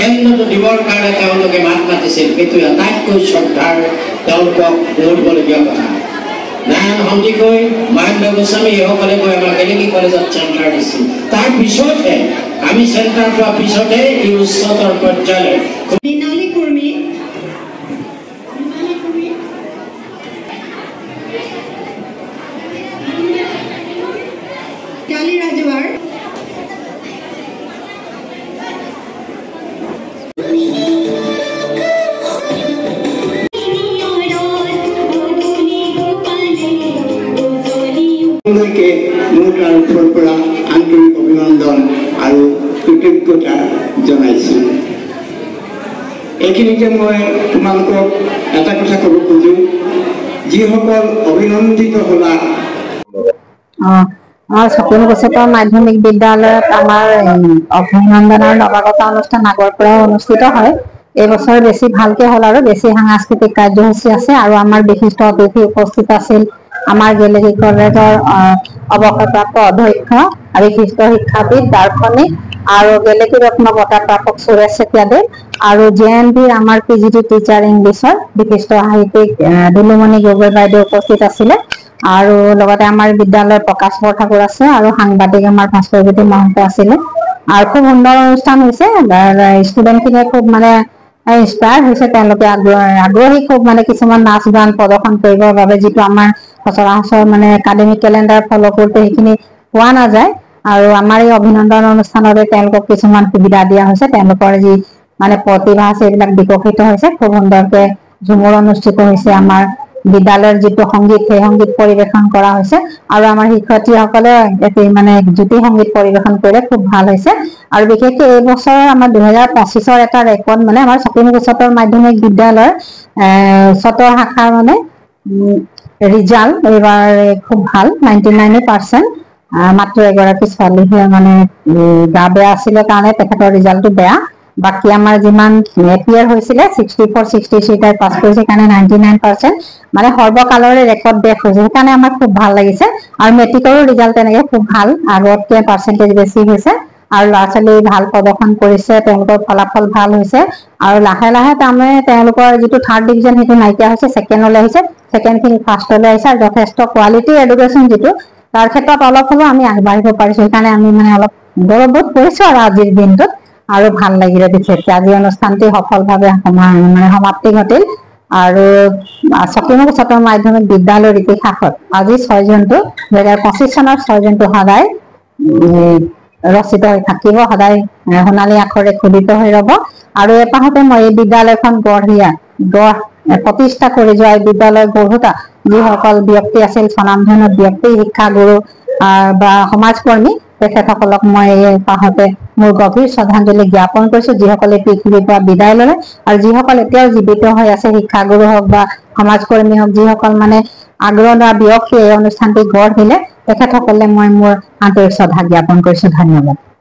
কেন্দ্ৰটো দিবৰ কাৰণে তেওঁলোকে মাত মাতিছিল সেইটো আটাইতকৈ শ্ৰদ্ধাৰ তেওঁলোকক কৰিবলগীয়া কথা নাৰায়ণ সন্দিকৈ মহেন্দ্ৰ গোস্বামী এইসকলে গৈ আমাৰ গেলেকী কলেজত চেণ্টাৰ দিছিল তাৰ পিছতহে আমি চেণ্টাৰ পোৱাৰ পিছতে এই উচ্চতৰ পৰ্যায়লৈ আন্তৰিক অভিনন্দন আৰু কৃতজ্ঞতা জনাইছো এইখিনিতে মই তোমালোকক এটা কথা ক'ব খোজো যিসকল অভিনন্দিত হ'লা সপোন উচ্চতৰ মাধ্যমিক বিদ্যালয়ত আমাৰ অভিনন্দনৰ নৱাগত অনুষ্ঠান আগৰ পৰা অনুষ্ঠিত হয় এই বছৰ বেছি ভালকে হ'ল আৰু বেছি সাংস্কৃতিক কাৰ্যসূচী আছে আৰু আমাৰ বিশিষ্ট অতিথি উপস্থিত আছিল আমাৰ গেলেকী কলেজৰ অৱসৰপ্ৰাপ্ত অধ্যক্ষ বিশিষ্ট শিক্ষাবিদ দাৰ্শনিক আৰু গেলেকী ৰত্ন বঁটা প্ৰাপক সুৰেশ চেতিয়াদেৱ আৰু JNVৰ আমাৰ PGT টিচাৰ ইংলিছৰ বিশিষ্ট সাহিত্যিক দুলুমণি গগৈ বাইদেউ উপস্থিত আছিলে আৰু লগতে আমাৰ বিদ্যালয়ৰ প্ৰকাশ বৰঠাকুৰ আছে আৰু সাংবাদিক আমাৰ ভাস্কৰজ্যোতি মহন্ত আছিলে আৰু খুব সুন্দৰ অনুষ্ঠান হৈছে ষ্টুডেণ্টখিনিয়ে খুব মানে ইনস্পায়াৰ হৈছে তেওঁলোকে আগ্ৰহী খুব মানে কিছুমান নাচ গান প্ৰদৰ্শন কৰিবৰ বাবে যিটো আমাৰ সচৰাচৰ মানে একাডেমিক কেলেণ্ডাৰ ফ'ল' কৰোঁতে সেইখিনি পোৱা নাযায় আৰু আমাৰ এই অভিনন্দন অনুষ্ঠানতে তেওঁলোকক কিছুমান সুবিধা দিয়া হৈছে তেওঁলোকৰ যি মানে প্ৰতিভা আছে এইবিলাক বিকশিত হৈছে খুব সুন্দৰকৈ ঝুমুৰ অনুষ্ঠিত হৈছে আমাৰ বিদ্যালয়ৰ যিটো সংগীত সেই সংগীত পৰিৱেশন কৰা হৈছে আৰু আমাৰ শিক্ষয়িত্ৰীসকলে মানে জ্যোতি সংগীত পৰিৱেশন কৰিলে খুব ভাল হৈছে আৰু বিশেষকৈ এই বছৰ আমাৰ 2025ৰ এটা ৰেকৰ্ড মানে আমাৰ সপোন উচ্চতৰ মাধ্যমিক বিদ্যালয়ৰ উচ্চতৰ শাখাৰ মানে ৰিজাল্ট এইবাৰ খুব ভাল 99% মাত্ৰ এগৰাকী ছোৱালীহে মানে গা বেয়া আছিলে কাৰণে তেখেতৰ ৰিজাল্টটো বেয়া বাকি আমাৰ যিমান এপিয়াৰ হৈছিলে 64 63 টাই পাছ কৰিছে কাৰণে 99% মানে সৰ্বকালৰে ৰেকৰ্ড ব্ৰেক হৈছে সেইকাৰণে আমাৰ খুব ভাল লাগিছে আৰু মেট্ৰিকৰো ৰিজাল্ট তেনেকৈ খুব ভাল আগতকৈ পাৰ্চেণ্টেজ বেছি হৈছে আৰু ল'ৰা ছোৱালী ভাল প্ৰদৰ্শন কৰিছে তেওঁলোকৰ ফলাফল ভাল হৈছে আৰু লাহে লাহে তাৰমানে তেওঁলোকৰ যিটো থাৰ্ড ডিভিজন সেইটো নাইকিয়া হৈছে ছেকেণ্ডলৈ আহিছে ছেকেণ্ডখিনি ফাৰ্ষ্টলৈ আহিছে আৰু যথেষ্ট কোৱালিটি এডুকেশ্যন যিটো তাৰ ক্ষেত্ৰত অলপ হ'লেও আমি আগবাঢ়িব পাৰিছো সেইকাৰণে আমি মানে অলপ গৌৰৱবোধ কৰিছো আৰু আজিৰ দিনটোত আৰু ভাল লাগিলে বিশেষকৈ আজি অনুষ্ঠানটি সফলভাৱে মানে সমাপ্তি ঘটিল আৰু সপোন উচ্চতৰ মাধ্যমিক বিদ্যালয়ৰ ইতিহাসত আজি 6 জুনটো 2025 চনৰ 6 জুনটো সদায় ৰচিত হৈ থাকিব সদায় সোণালী আখৰে খোদিত হৈ ৰ'ব আৰু এপাহতে মই এই বিদ্যালয়খন প্ৰতিষ্ঠা কৰি যোৱা বিদ্যালয় গঢ়োতা যিসকল ব্যক্তি আছিল স্বনামধন্য ব্যক্তি শিক্ষাগুৰু বা সমাজকৰ্মী তেখেতসকলক মই এই পাহতে মোৰ গভীৰ শ্ৰদ্ধাঞ্জলি জ্ঞাপন কৰিছো যিসকলে পৃথিৱীৰ পৰা বিদায় ল'লে আৰু যিসকল এতিয়াও জীৱিত হৈ আছে শিক্ষাগুৰু হওক বা সমাজকৰ্মী হওক যিসকল মানে আগ্ৰহ ব্যক্তি এই অনুষ্ঠানটি গঢ় দিলে তেখেতসকলে মই মোৰ আন্তৰিক শ্ৰদ্ধা জ্ঞাপন কৰিছো ধন্যবাদ।